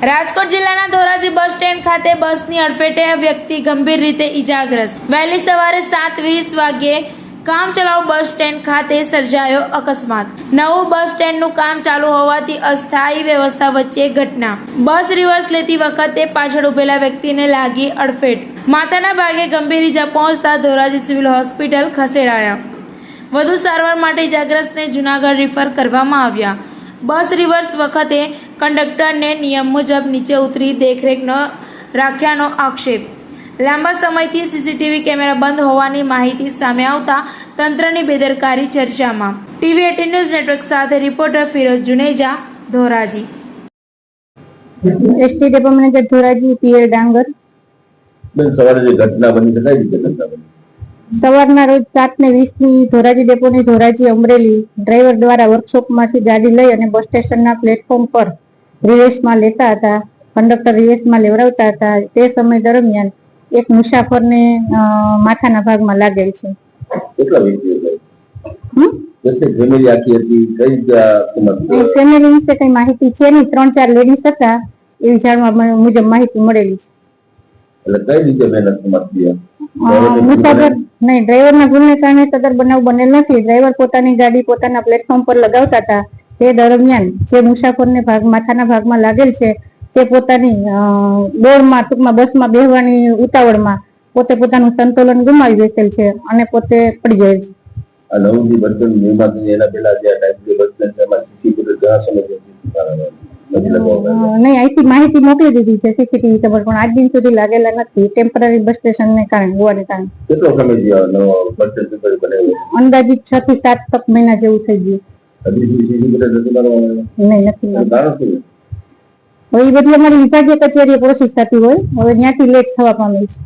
રાજકોટ જિલ્લાના Dhoraji bus stand ખાતે બસની અડફેટે વ્યક્તિ ગંભીર રીતે ઈજાગ્રસ્ત। વહેલી સવારે 7:20 વાગ્યે કામચલાઉ બસ સ્ટેન્ડ ખાતે સર્જાયો અકસ્માત। નવું બસ સ્ટેન્ડનું કામ ચાલુ હોવાથી અસ્થાયી વ્યવસ્થા વચ્ચે ઘટના। બસ રિવર્સ લેતી વખતે પાછળ ઉભેલા વ્યક્તિને લાગી અડફેટ। માથાના ભાગે ગંભીર ઈજા પહોંચતા ધોરાજી સિવિલ હોસ્પિટલ ખસેડાયા। વધુ સારવાર માટે ઈજાગ્રસ્તને જૂનાગઢ રિફર કરવામાં આવ્યા। બસ રિવર્સ વખતે કંડક્ટરને નિયમ મુજબ નીચે ઉતરી દેખરેખ ન રાખ્યાનો આક્ષેપ। લાંબા સમયથી સીસીટીવી કેમેરા બંધ હોવાની માહિતી સામે આવતા તંત્રની બેદરકારી ચર્ચામાં। ટીવી 18 ન્યૂઝ નેટવર્ક સાથે reporter Firoz Juneja, Dhoraji. ST depot manager Dhoraji PR Dangar. સવારે જે ઘટના બની કઈ રીતે ઘટના બની? સવારના રોજ 7:20 ની ધોરાજી ડેપોની ધોરાજી અમરેલી ડ્રાઈવર દ્વારા વર્કશોપમાંથી ગાડી લઈ અને બસ સ્ટેશનના પ્લેટફોર્મ પર રિવર્સમાં લેતા હતા। કંડક્ટર રિવર્સમાં લેવડાવતા હતા। તે સમય દરમિયાન એક મુસાફરને માથાના ભાગમાં લાગેલ છે। કેટલા વ્યક્તિઓ કેટલી ફેમિલી આખી હતી? કઈ ફેમિલી વિશે કઈ માહિતી છે નહીં। 3-4 લેડીઝ હતા એવી જાણવા મુજબ માહિતી મળેલી છે। એટલે કઈ રીતે મહેનત સમાપ્તિ? મુસાફર નહીં, ડ્રાઈવરના ભૂલને કારણે સદર બનાવ બનેલ નથી। ડ્રાઈવર પોતાની ગાડી પોતાના પ્લેટફોર્મ પર લગાવતા હતા। તે દરમિયાન જે મુસાફરને માથાના ભાગમાં લાગેલ છે તે પોતાની દોડમાં ટૂંકમાં બસમાં બેસવાની ઉતાવળમાં પોતે પોતાનું સંતુલન ગુમાવી બેસેલ છે અને પોતે પડી ગયેલ છે। આ નવું જે બસ સ્ટેન્ડ નિર્માણ થયું એના પહેલા જે ટાઈપ જે બસ સ્ટેન્ડ છે એમાં સીસીટીવી ઘણા સમય નહીં, અહીંથી માહિતી મોકલી દીધી છે સીસીટીવી ખબર, પણ આજ દિન સુધી લાગેલા નથી। ટેમ્પરરી બસ સ્ટેશનને કારણે હોવાને કારણે કેટલો સમય થયો નવો બસ સ્ટેન્ડ બનેલો? અંદાજિત 6 થી 7 મહિના જેવું થઈ ગયું। હજી સુધી સીસીટીવી નથી બનાવવામાં? નહીં, નથી। કારણ શું? હવે એ બધી અમારી વિભાગીય કચેરીએ પ્રોસેસ થતી હોય, હવે ત્યાંથી લેટ થવા પામેલ છે।